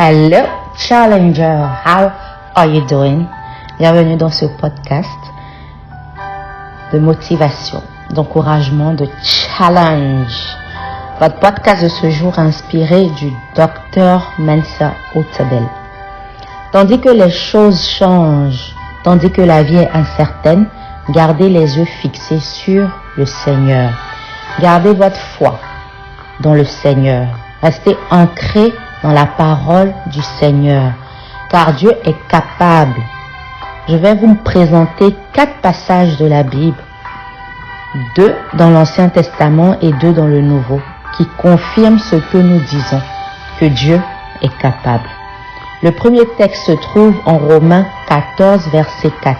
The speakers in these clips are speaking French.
Hello Challenger, how are you doing? Bienvenue dans ce podcast de motivation, d'encouragement, de challenge. Votre podcast de ce jour inspiré du Dr Mensa Otabil. Tandis que les choses changent, tandis que la vie est incertaine, gardez les yeux fixés sur le Seigneur. Gardez votre foi dans le Seigneur. Restez ancrés dans la parole du Seigneur, car Dieu est capable. Je vais vous présenter 4 passages de la Bible, 2 dans l'Ancien Testament et 2 dans le Nouveau, qui confirment ce que nous disons, que Dieu est capable. Le premier texte se trouve en Romains 14, verset 4.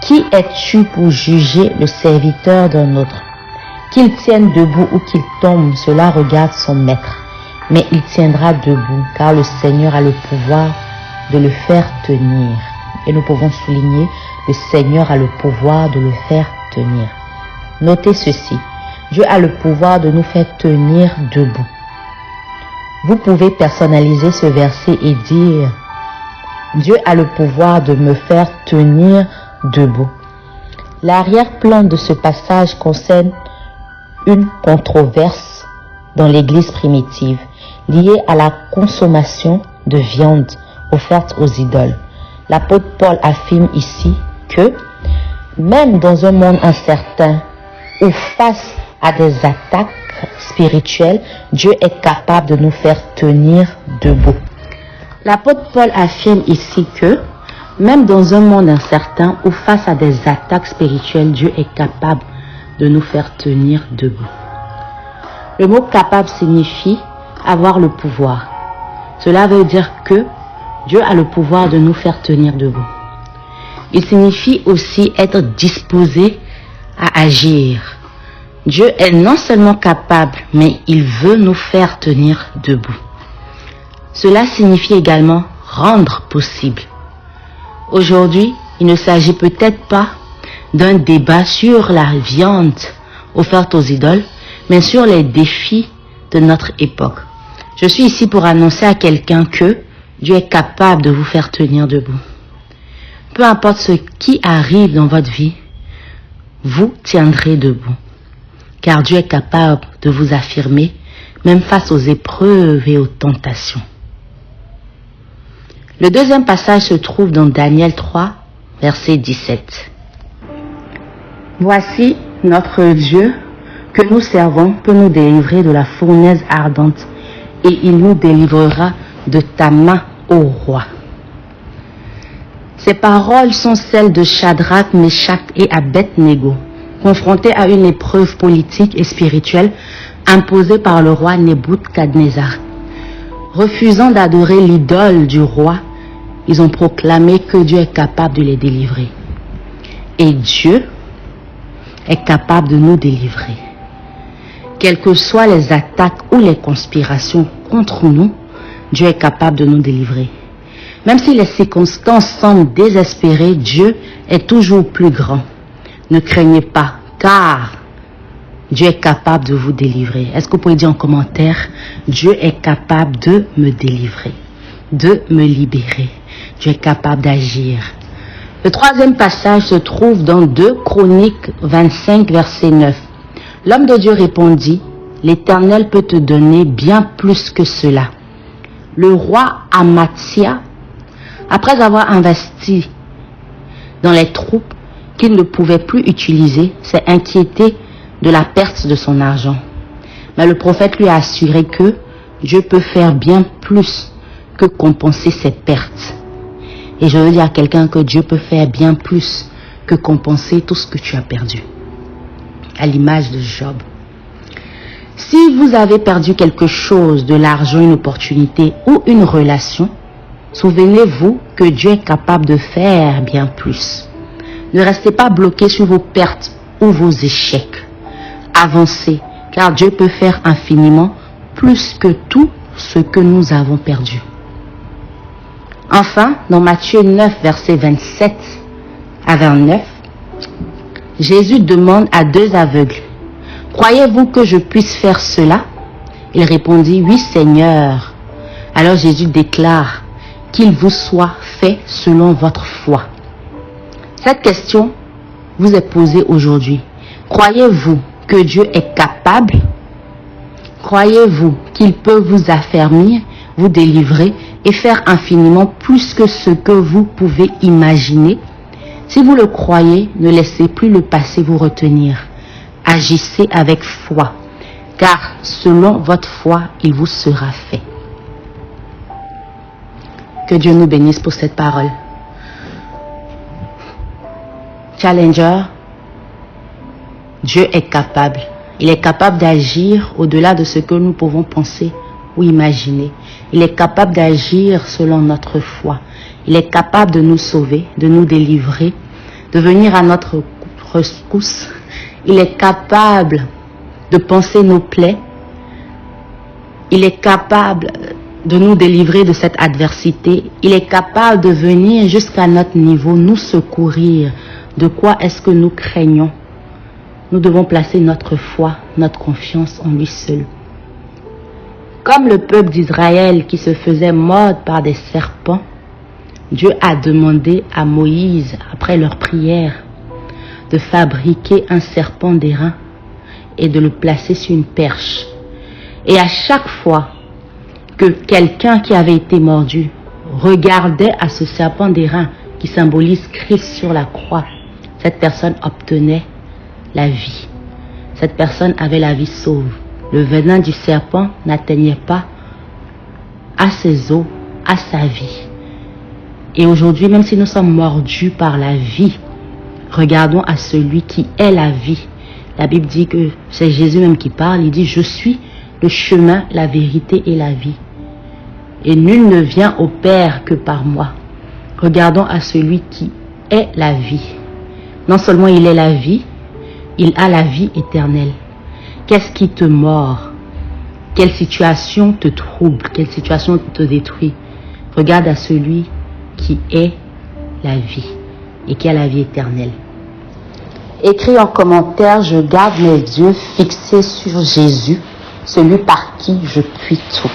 Qui es-tu pour juger le serviteur d'un autre? Qu'il tienne debout ou qu'il tombe, cela regarde son maître. Mais il tiendra debout, car le Seigneur a le pouvoir de le faire tenir. Et nous pouvons souligner, le Seigneur a le pouvoir de le faire tenir. Notez ceci, Dieu a le pouvoir de nous faire tenir debout. Vous pouvez personnaliser ce verset et dire, Dieu a le pouvoir de me faire tenir debout. L'arrière-plan de ce passage concerne une controverse dans l'Église primitive, liée à la consommation de viande offerte aux idoles. L'apôtre Paul affirme ici que, même dans un monde incertain ou face à des attaques spirituelles, Dieu est capable de nous faire tenir debout. L'apôtre Paul affirme ici que, même dans un monde incertain ou face à des attaques spirituelles, Dieu est capable de nous faire tenir debout. Le mot capable signifie avoir le pouvoir. Cela veut dire que Dieu a le pouvoir de nous faire tenir debout. Il signifie aussi être disposé à agir. Dieu est non seulement capable, mais il veut nous faire tenir debout. Cela signifie également rendre possible. Aujourd'hui, il ne s'agit peut-être pas d'un débat sur la viande offerte aux idoles, mais sur les défis de notre époque. Je suis ici pour annoncer à quelqu'un que Dieu est capable de vous faire tenir debout. Peu importe ce qui arrive dans votre vie, vous tiendrez debout. Car Dieu est capable de vous affirmer, même face aux épreuves et aux tentations. Le deuxième passage se trouve dans Daniel 3, verset 17. Voici notre Dieu que nous servons peut nous délivrer de la fournaise ardente et il nous délivrera de ta main, ô roi. Ces paroles sont celles de Shadrach, Meshach et Abed-Nego, confrontés à une épreuve politique et spirituelle imposée par le roi Nebuchadnezzar. Refusant d'adorer l'idole du roi, ils ont proclamé que Dieu est capable de les délivrer. Et Dieu est capable de nous délivrer. Quelles que soient les attaques ou les conspirations contre nous, Dieu est capable de nous délivrer. Même si les circonstances semblent désespérées, Dieu est toujours plus grand. Ne craignez pas, car Dieu est capable de vous délivrer. Est-ce que vous pouvez dire en commentaire, Dieu est capable de me délivrer, de me libérer. Dieu est capable d'agir. Le troisième passage se trouve dans 2 Chroniques 25, verset 9. L'homme de Dieu répondit, l'Éternel peut te donner bien plus que cela. Le roi Amathia, après avoir investi dans les troupes qu'il ne pouvait plus utiliser, s'est inquiété de la perte de son argent. Mais le prophète lui a assuré que Dieu peut faire bien plus que compenser cette perte. Et je veux dire à quelqu'un que Dieu peut faire bien plus que compenser tout ce que tu as perdu. À l'image de Job. Si vous avez perdu quelque chose, de l'argent, une opportunité ou une relation, souvenez-vous que Dieu est capable de faire bien plus. Ne restez pas bloqué sur vos pertes ou vos échecs. Avancez, car Dieu peut faire infiniment plus que tout ce que nous avons perdu. Enfin, dans Matthieu 9, versets 27 à 29, Jésus demande à 2 aveugles, « Croyez-vous que je puisse faire cela ?» Il répondit, « Oui, Seigneur. » Alors Jésus déclare qu'il vous soit fait selon votre foi. Cette question vous est posée aujourd'hui. Croyez-vous que Dieu est capable? Croyez-vous qu'il peut vous affermir, vous délivrer et faire infiniment plus que ce que vous pouvez imaginer? Si vous le croyez, ne laissez plus le passé vous retenir. Agissez avec foi, car selon votre foi, il vous sera fait. Que Dieu nous bénisse pour cette parole. Challenger, Dieu est capable. Il est capable d'agir au-delà de ce que nous pouvons penser ou imaginer. Il est capable d'agir selon notre foi. Il est capable de nous sauver, de nous délivrer, de venir à notre rescousse. Il est capable de panser nos plaies. Il est capable de nous délivrer de cette adversité. Il est capable de venir jusqu'à notre niveau, nous secourir. De quoi est-ce que nous craignons? Nous devons placer notre foi, notre confiance en lui seul. Comme le peuple d'Israël qui se faisait mordre par des serpents, Dieu a demandé à Moïse, après leur prière, de fabriquer un serpent d'airain et de le placer sur une perche. Et à chaque fois que quelqu'un qui avait été mordu regardait à ce serpent d'airain qui symbolise Christ sur la croix, cette personne obtenait la vie. Cette personne avait la vie sauve. Le venin du serpent n'atteignait pas à ses os, à sa vie. Et aujourd'hui, même si nous sommes mordus par la vie, regardons à celui qui est la vie. La Bible dit que c'est Jésus même qui parle. Il dit, je suis le chemin, la vérité et la vie. Et nul ne vient au Père que par moi. Regardons à celui qui est la vie. Non seulement il est la vie, il a la vie éternelle. Qu'est-ce qui te mord? Quelle situation te trouble? Quelle situation te détruit? Regarde à celui qui est la vie et qui a la vie éternelle. Écris en commentaire, je garde mes yeux fixés sur Jésus, celui par qui je puis tout.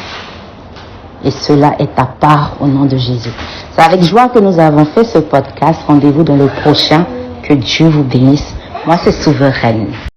Et cela est ta part au nom de Jésus. C'est avec joie que nous avons fait ce podcast. Rendez-vous dans le prochain. Que Dieu vous bénisse. Moi, c'est Souveraine.